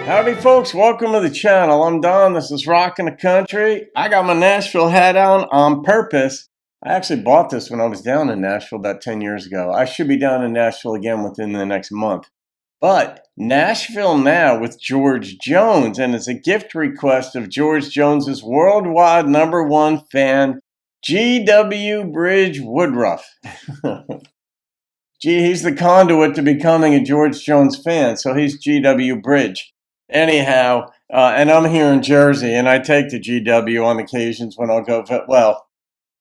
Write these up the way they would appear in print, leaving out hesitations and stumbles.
Howdy folks, welcome to the channel. I'm Don, this is Rockin' the Country. I got my Nashville hat on purpose. I actually bought this when I was down in Nashville about 10 years ago. I should be down in Nashville again within the next month. But Nashville Now with George Jones, and it's a gift request of George Jones's worldwide #1 fan, GW Woodruff. Gee, he's the conduit to becoming a George Jones fan, so he's GW Bridge. Anyhow, and I'm here in Jersey, and I take the GW on occasions when I'll go, well,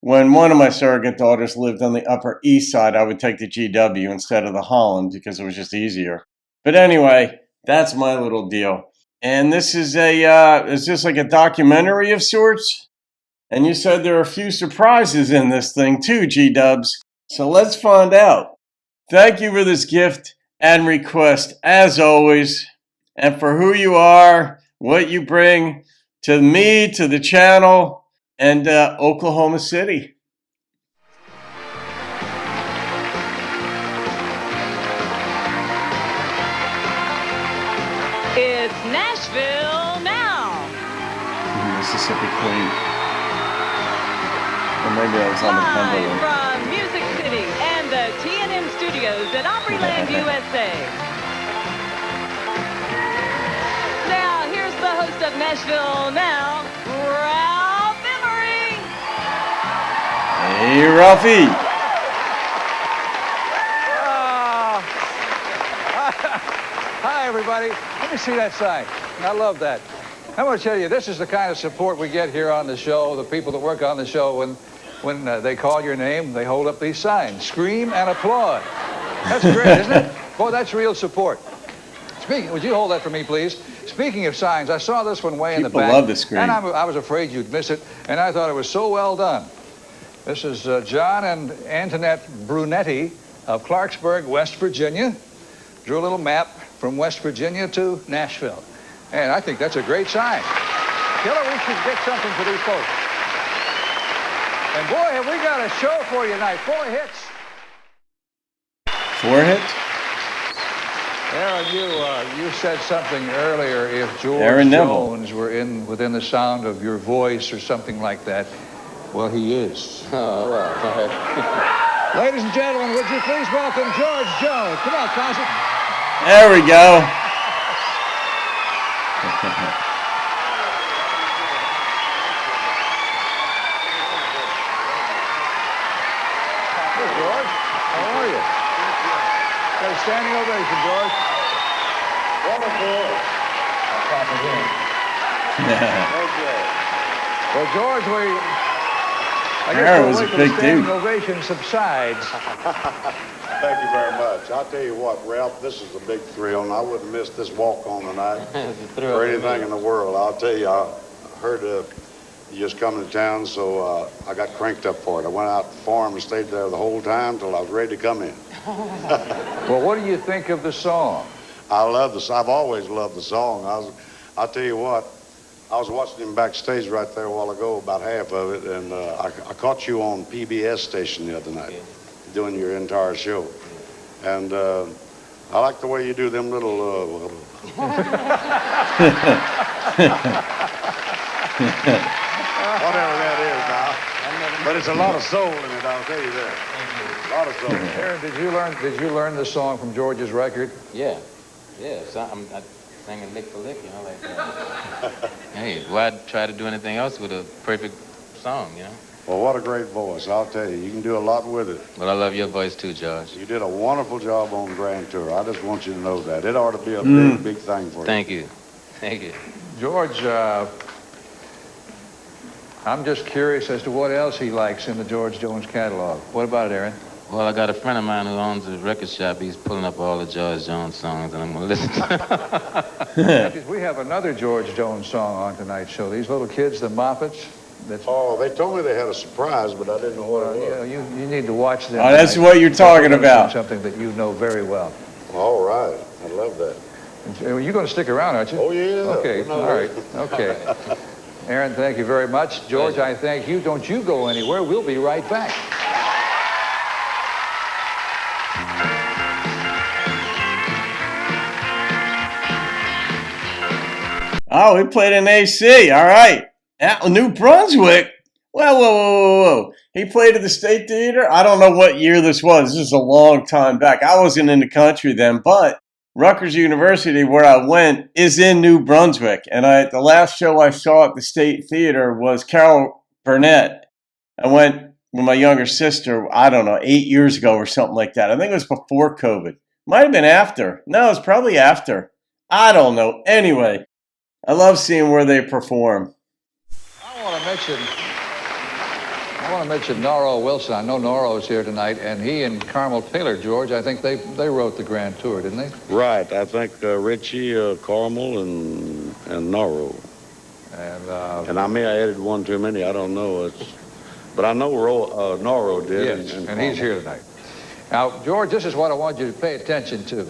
when one of my surrogate daughters lived on the Upper East Side, I would take the GW instead of the Holland because it was just easier. But anyway, that's my little deal. And this is is this like a documentary of sorts? And you said there are a few surprises in this thing too, G-dubs. So let's find out. Thank you for this gift and request, as always, and for who you are, what you bring to me, to the channel, and Oklahoma City. It's Nashville Now. Mississippi Queen. Or maybe I was on the Cumberland. From Music City and the TNM Studios at Opryland, USA. Now, here's the host of Nashville Now, Ralph Emery. Hey, Ralphie. Hi, everybody. Let me see that sign. I love that. I'm going to tell you, this is the kind of support we get here on the show, the people that work on the show, when they call your name, they hold up these signs. Scream and applaud. That's great, isn't it? Boy, that's real support. Would you hold that for me, please? Speaking of signs, I saw this one way in the back. People love the screen. And I was afraid you'd miss it, and I thought it was so well done. This is John and Antoinette Brunetti of Clarksburg, West Virginia. Drew a little map from West Virginia to Nashville. And I think that's a great sign. Killer, we should get something for these folks. And boy, have we got a show for you tonight. 4 hits. 4 hits? Aaron, you said something earlier. If George Aaron Neville. Jones were within the sound of your voice or something like that, well, he is. Oh, well, go ahead. Ladies and gentlemen, would you please welcome George Jones? Come on, Cosset. There we go. Hey, George. How are you? Got a standing ovation, George. Wonderful. Well, George, Aaron was a big the standing dude. ovation subsides. Thank you very much. I'll tell you what, Ralph, this is a big thrill, and I wouldn't miss this walk-on tonight for anything in the world. I'll tell you, I heard you just coming to town, so I got cranked up for it. I went out to the farm and stayed there the whole time till I was ready to come in. Well, what do you think of the song? I love this. I've always loved the song. I'll tell you what, I was watching him backstage right there a while ago, about half of it, and I caught you on PBS station the other night, doing your entire show. And I like the way you do them little... whatever that is now. But it's a lot of soul in it, I'll tell you that. A lot of soul. Aaron, did you learn the song from George's record? Yeah. So I sang it lick for lick, you know, like that. Hey, why try to do anything else with a perfect song, you know? Well, what a great voice. I'll tell you, you can do a lot with it. Well, I love your voice too, George. You did a wonderful job on Grand Tour. I just want you to know that. It ought to be a big, big thing for you. Thank you. Thank you. George, I'm just curious as to what else he likes in the George Jones catalog. What about it, Aaron? Well, I got a friend of mine who owns a record shop. He's pulling up all the George Jones songs, and I'm going to listen to them. We have another George Jones song on tonight's show. These little kids, the Moffats. Oh, they told me they had a surprise, but I didn't know what it was. You need to watch them. Oh, that's what you're talking about. Something that you know very well. All right. I love that. You're going to stick around, aren't you? Oh, yeah. Okay, all right. Okay. Aaron, thank you very much. George, I thank you. Don't you go anywhere. We'll be right back. Oh, he played in AC. All right. At New Brunswick. Whoa. He played at the State Theater. I don't know what year this was. This is a long time back. I wasn't in the country then, but Rutgers University, where I went, is in New Brunswick. And the last show I saw at the State Theater was Carol Burnett. I went with my younger sister, I don't know, 8 years ago or something like that. I think it was before COVID. Might have been after. No, it's probably after. I don't know. Anyway, I love seeing where they perform. I want to mention Norro Wilson. I know Norro's here tonight, and he and Carmel Taylor, George, I think they wrote the Grand Tour, didn't they? Right. I think Richie, Carmel, and Norro. And I may have added one too many. I don't know. But I know Norro did. Yes, and he's here tonight. Now, George, this is what I want you to pay attention to.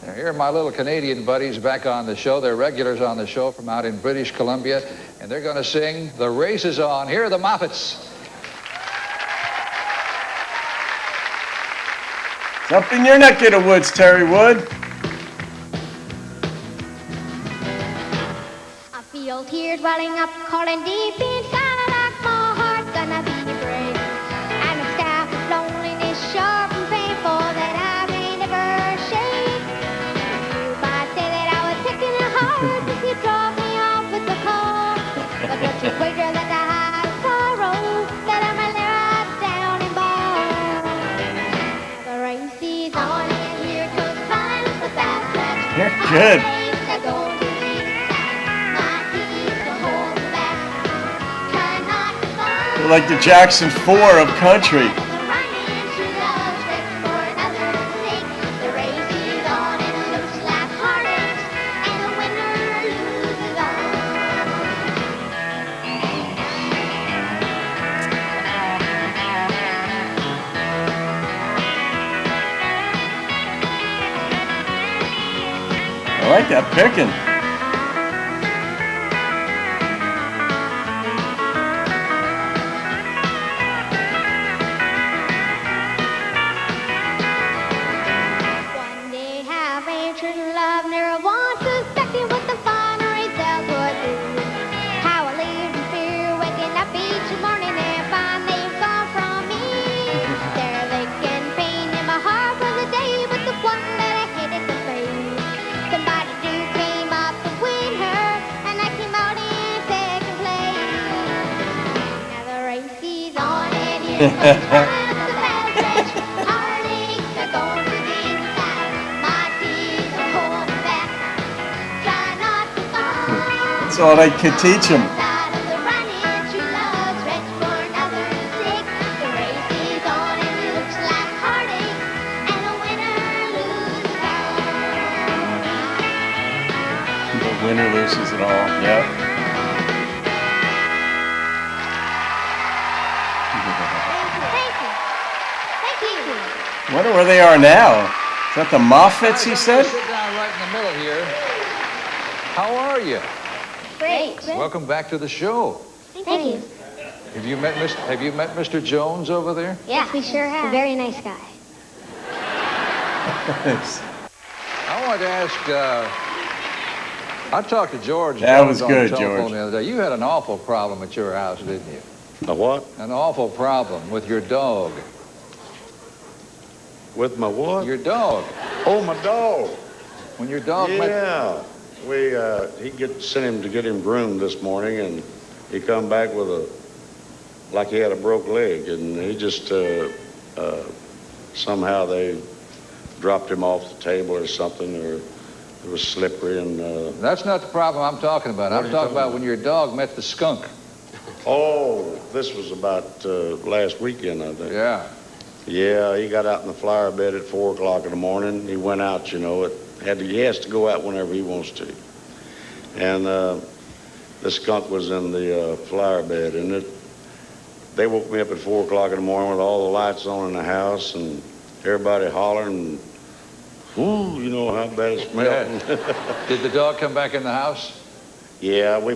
Now, here are my little Canadian buddies back on the show. They're regulars on the show from out in British Columbia, and they're going to sing The Race Is On. Here are the Moffats. It's up in your neck of the woods, Terry Wood. I feel tears welling up, calling deep inside, like my heart's gonna be brave. And the staff of loneliness, sharp and painful, that I may never shake. You might say that I was taking it hard, if you drove me off with the car. But what you wager that I had a sorrow, that I may lay right down and bar. The race is on, and here comes time, the fast track. You're good. You're like the Jackson 4 of country. I like that picking. One day having true love, never once suspecting what the final result would be. How I lived in fear, waking up each morning and find they've gone from me. There licking pain in my heart for the day, but the one that I hated the face. Somebody do came up to win her, and I came out in second place. Now the race is on, and here comes time, the fast race. Heartaches are going to the inside. My tears are holding back. Try not to fall. That's all I could teach him. Side of the running, true love, stretch for another six. The race is on, and it looks like heartache, and the winner loses all. The winner loses it all. Yep. Thank you. Wonder where they are now. Is that the Moffats, he said? Sit down right in the middle here. How are you? Great. Welcome back to the show. Thank you. Have you met Mr. Jones over there? Yeah, we sure have. A very nice guy. I wanted to ask, I talked to George. That was Jones on good, the telephone George. The other day. You had an awful problem at your house, didn't you? A what? An awful problem with your dog. With my what? Your dog. Oh, my dog. When your dog met... Yeah. Sent him to get him groomed this morning, and he come back with like he had a broke leg, and he just, somehow they dropped him off the table or something, or it was slippery, and... That's not the problem I'm talking about. I'm talking about when your dog met the skunk. Oh, this was about last weekend, I think. Yeah. Yeah, he got out in the flower bed at 4 o'clock in the morning. He went out, you know. He has to go out whenever he wants to. And the skunk was in the flower bed, and they woke me up at 4 o'clock in the morning with all the lights on in the house and everybody hollering. Ooh, you know how bad it smelled. Yeah. Did the dog come back in the house? Yeah, we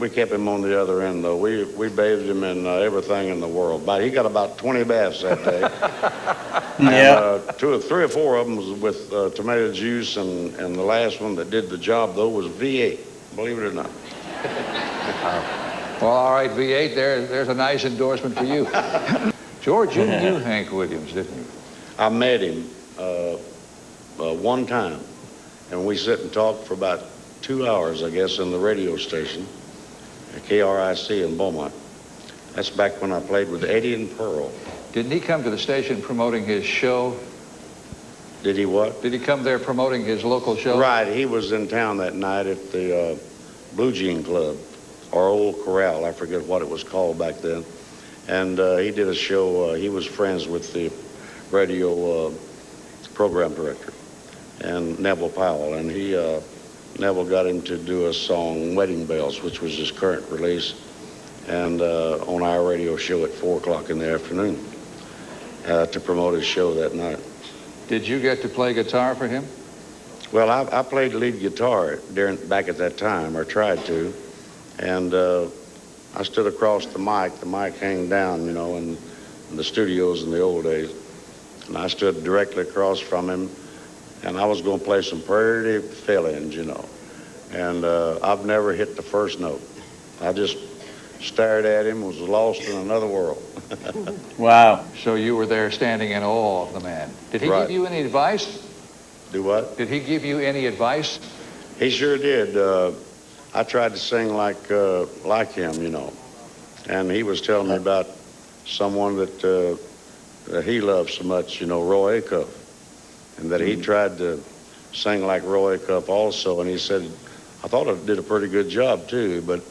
kept him on the other end though. We bathed him in everything in the world. But he got about 20 baths that day. Yeah. And, 3 or 4 of them was with tomato juice, and the last one that did the job though was V8. believe it or not. Well, all right, V8, there's a nice endorsement for you. George, you knew Hank Williams, didn't you? I met him one time, and we sit and talk for about 2 hours, I guess, in the radio station at KRIC in Beaumont. That's back when I played with Eddie and Pearl. Didn't he come to the station promoting his show? Did he what? Did he come there promoting his local show? Right, he was in town that night at the Blue Jean Club, or Old Corral, I forget what it was called back then. And he did a show, he was friends with the radio program director, and Neville Powell, and Neville got him to do a song, Wedding Bells, which was his current release, and on our radio show at 4 o'clock in the afternoon to promote his show that night. Did you get to play guitar for him? Well, I played lead guitar back at that time, or tried to, and I stood across the mic. The mic hung down, you know, in the studios in the old days, and I stood directly across from him, and I was going to play some pretty fill-ins, you know, and I've never hit the first note. I just stared at him, was lost in another world. Wow. So you were there standing in awe of the man. Did he Right. give you any advice? Do what? Did he give you any advice? He sure did. I tried to sing like him, you know, and he was telling me about someone that he loved so much, you know, Roy Acuff, and that he tried to sing like Roy Acuff also, and he said, I thought I did a pretty good job too, but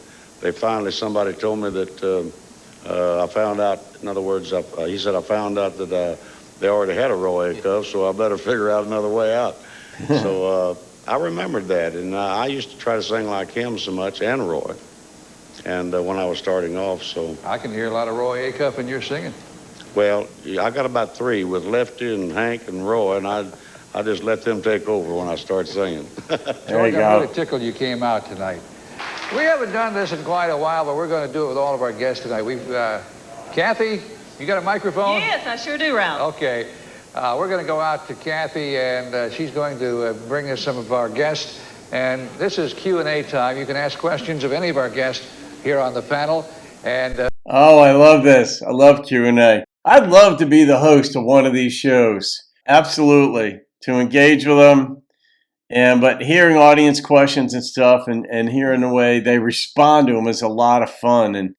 somebody told me that I found out, in other words, he said, I found out that they already had a Roy Acuff, so I better figure out another way out. So I remembered that, and I used to try to sing like him so much, and Roy, and when I was starting off, so. I can hear a lot of Roy Acuff in your singing. Well, I got about 3 with Lefty and Hank and Roy, and I just let them take over when I start singing. There you I'm go. really tickled you came out tonight. We haven't done this in quite a while, but we're going to do it with all of our guests tonight. We've, Kathy, you got a microphone? Yes, I sure do, Ralph. Okay. We're going to go out to Kathy, and she's going to bring us some of our guests. And this is Q&A time. You can ask questions of any of our guests here on the panel. And Oh, I love this. I love Q&A. I'd love to be the host of one of these shows. Absolutely. To engage with them. But hearing audience questions and stuff and hearing the way they respond to them is a lot of fun. And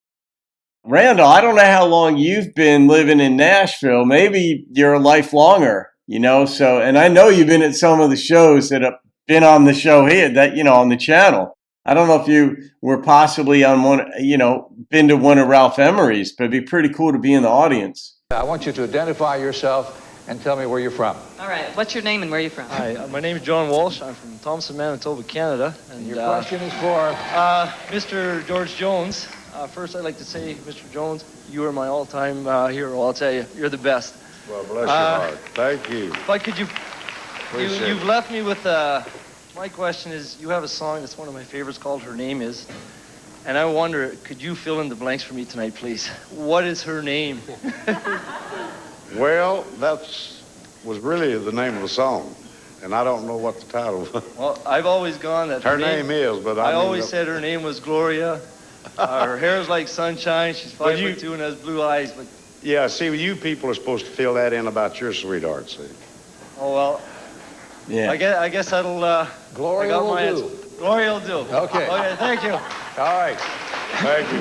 Randall, I don't know how long you've been living in Nashville. Maybe you're a lifelonger, you know. So, and I know you've been at some of the shows that have been on the show here, that, you know, on the channel. I don't know if you were possibly on one, you know, been to one of Ralph Emery's, but it'd be pretty cool to be in the audience. I want you to identify yourself and tell me where you're from. All right, what's your name and where are you from? Hi, my name is John Walsh. I'm from Thompson, Manitoba, Canada. And Your question is for? Mr. George Jones. First, I'd like to say, Mr. Jones, you are my all-time hero. I'll tell you, you're the best. Well, bless your heart. Thank you. But could you, Appreciate you've it. left me with, my question is, you have a song that's one of my favorites called Her Name Is. And I wonder, could you fill in the blanks for me tonight, please? What is her name? Well, that was really the name of the song, and I don't know what the title was. Well, I've always gone that Her name is, but I mean, always said her name was Gloria. Her hair's like sunshine. She's 5'2" and has blue eyes. But Yeah, see, you people are supposed to fill that in about your sweetheart, see. oh well. Yeah. I guess that'll. Gloria I got will my do. answer. Gloria will do. Okay. Okay. Thank you. All right. Thank you.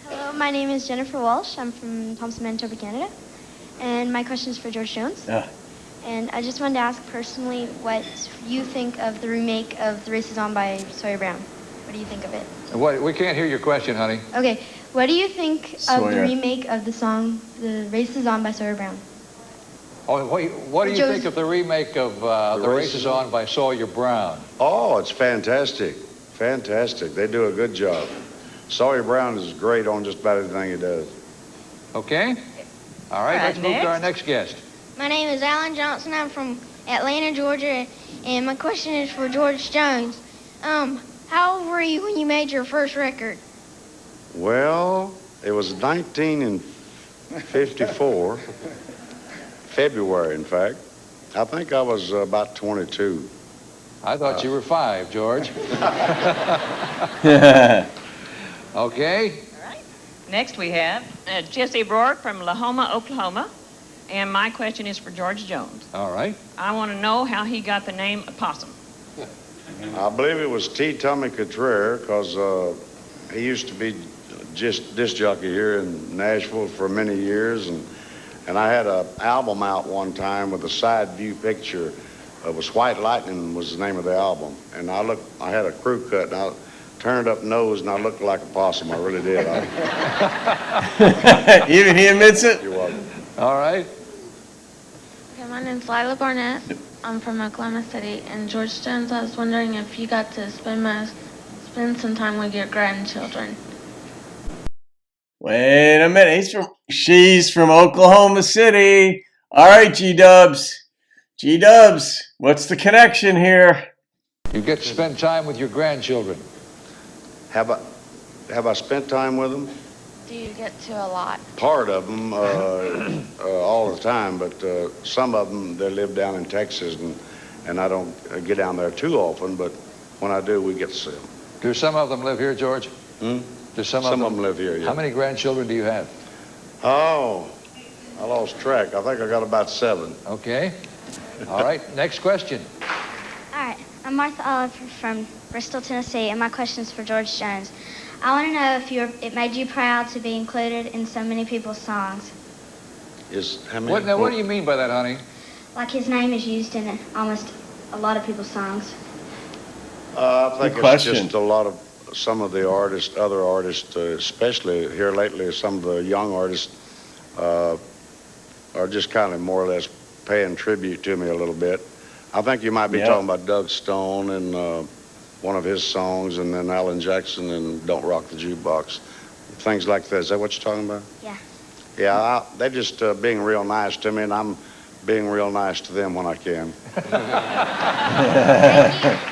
Hello, my name is Jennifer Walsh. I'm from Thompson, Manitoba, Canada. And my question is for George Jones. And I just wanted to ask personally what you think of the remake of The Race Is On by Sawyer Brown. What do you think of it? What, we can't hear your question, honey. Okay, what do you think of Sawyer. the remake of the song The Race Is On by Sawyer Brown? Oh, wait, what do you think of the remake of The Race Is On by Sawyer Brown? Oh, it's fantastic. Fantastic. They do a good job. Sawyer Brown is great on just about everything he does. Okay. All right, let's move to our next guest. My name is Alan Johnson. I'm from Atlanta, Georgia, and my question is for George Jones. How old were you when you made your first record? Well, it was 1954, February, in fact. I think I was about 22. I thought you were 5, George. Okay. Next we have Jesse Rourke from Lahoma, Oklahoma. And my question is for George Jones. All right. I want to know how he got the name Opossum. I believe it was T. Tommy Couturier, because he used to be just disc jockey here in Nashville for many years, and I had an album out one time with a side view picture. It was White Lightning was the name of the album, and I had a crew cut, and I turned up nose, and I looked like a possum. I really did. Even he admits it. You're welcome. All right. Okay, my name's Lila Barnett. I'm from Oklahoma City. And George Jones, I was wondering if you got to spend some time with your grandchildren. Wait a minute. She's from Oklahoma City. All right, G-Dubs. G-Dubs, what's the connection here? You get to spend time with your grandchildren. Have I spent time with them? Do you get to a lot? Part of them all the time, but some of them, they live down in Texas, and I don't get down there too often, but when I do, we get to see them. Do some of them live here, George? Hmm? Do some Some of them live here, yeah. How many grandchildren do you have? Oh, I lost track. I think I got about 7. Okay. All right. Next question. All right, I'm Martha Oliver from Bristol, Tennessee, and my question is for George Jones. I want to know if it made you proud to be included in so many people's songs. How many? What do you mean by that, honey? Like his name is used in almost a lot of people's songs. I think Good it's question. just some of the artists, other artists, especially here lately, some of the young artists are just kind of more or less paying tribute to me a little bit. I think you might be talking about Doug Stone and one of his songs, and then Alan Jackson and Don't Rock the Jukebox. Things like that. Is that what you're talking about? Yeah. Yeah, they're just being real nice to me, and I'm being real nice to them when I can.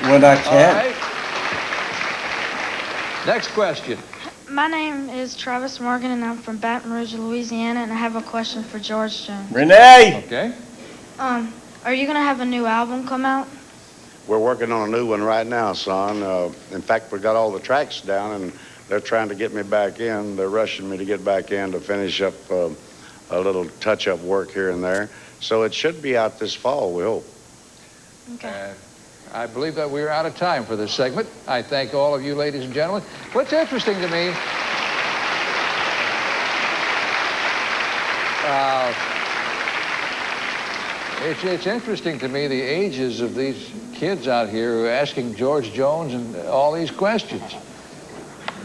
When I All can. right. Next question. My name is Travis Morgan, and I'm from Baton Rouge, Louisiana, and I have a question for George Jones. Renee! Okay. Are you going to have a new album come out? We're working on a new one right now, son. In fact, we got all the tracks down, and they're trying to get me back in. They're rushing me to get back in to finish up a little touch-up work here and there. So it should be out this fall, we hope. Okay. I believe that we're out of time for this segment. I thank all of you, ladies and gentlemen. What's interesting to me, it's interesting to me the ages of these kids out here who are asking George Jones and all these questions,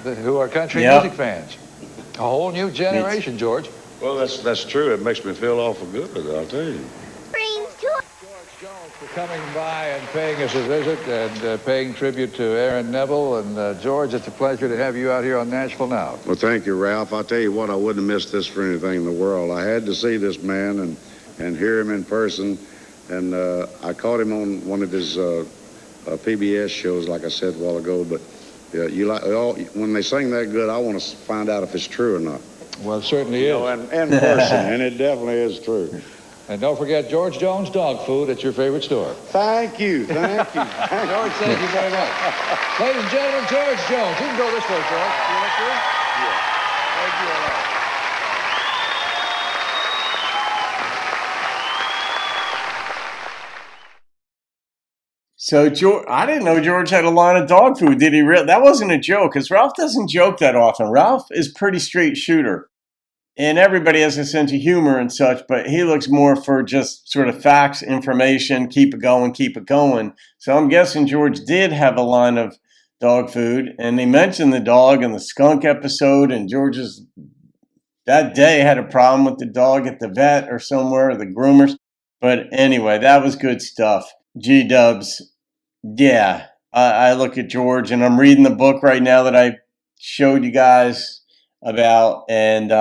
who are country music fans. A whole new generation, George. Well, that's true. It makes me feel awful good, I'll tell you. George Jones for coming by and paying us a visit and paying tribute to Aaron Neville. And George, it's a pleasure to have you out here on Nashville Now. Well, thank you, Ralph. I'll tell you what, I wouldn't have missed this for anything in the world. I had to see this man and hear him in person. And I caught him on one of his PBS shows, like I said a while ago. But when they sing that good, I want to find out if it's true or not. Well, it certainly is. In person, and it definitely is true. And don't forget George Jones Dog Food at your favorite store. Thank you. George, thank you very much. Ladies and gentlemen, George Jones. You can go this way, George. You want to? Yeah. Thank you a lot. So George, I didn't know George had a line of dog food. Did he really? That wasn't a joke, because Ralph doesn't joke that often. Ralph is pretty straight shooter. And everybody has a sense of humor and such, but he looks more for just sort of facts, information, keep it going, keep it going. So I'm guessing George did have a line of dog food, and they mentioned the dog in the skunk episode, and George's that day had a problem with the dog at the vet or somewhere, the groomers. But anyway, that was good stuff. G-Dubs, yeah, I look at George, and I'm reading the book right now that I showed you guys about, and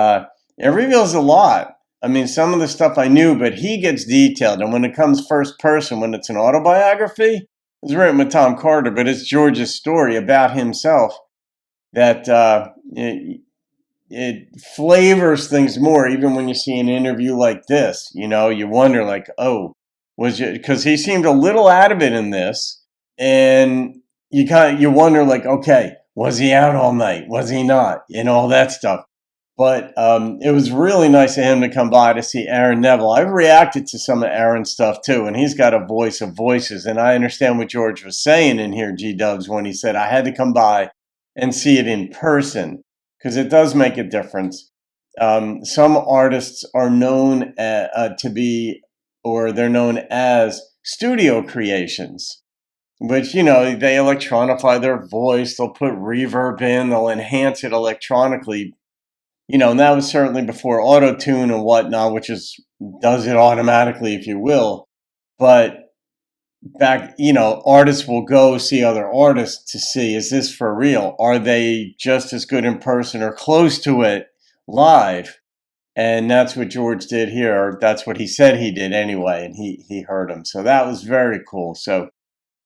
it reveals a lot. I mean, some of the stuff I knew, but he gets detailed. And when it comes first person, when it's an autobiography, it's written with Tom Carter, but it's George's story about himself that it flavors things more. Even when you see an interview like this, you know, you wonder like, oh, was it? Because he seemed a little out of it in this. and you wonder, like, okay, was he out all night? Was he not? And all that stuff. But it was really nice of him to come by to see Aaron Neville. I've reacted to some of Aaron's stuff too, and he's got a voice of voices. And I understand what George was saying in here, G-Dubs, when he said I had to come by and see it in person, because it does make a difference. Some artists are known to be, or they're known as studio creations, which, you know, they electronify their voice, they'll put reverb in, they'll enhance it electronically. You know, and that was certainly before auto-tune and whatnot, which does it automatically, if you will. But back, you know, artists will go see other artists to see, is this for real? Are they just as good in person or close to it live? And that's what George did here, or that's what he said he did anyway, and he heard him. So that was very cool. So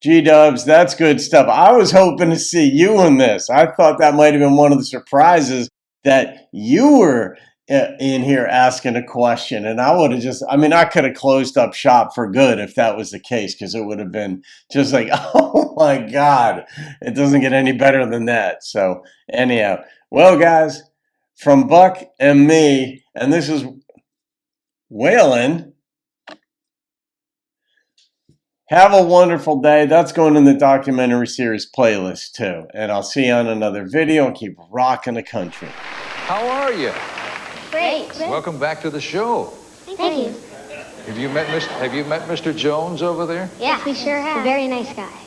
G-Dubs, that's good stuff. I was hoping to see you in this. I thought that might have been one of the surprises, that you were in here asking a question, and I would have I could have closed up shop for good if that was the case, because it would have been just like, oh my God, it doesn't get any better than that. So anyhow, well, guys, from Buck and me, and this is Waylon. Have a wonderful day. That's going in the documentary series playlist too. And I'll see you on another video, and keep rocking the country. How are you? Great. Welcome back to the show. Thank you. Have you met Mr. Jones over there? Yeah, we sure have. He's a very nice guy.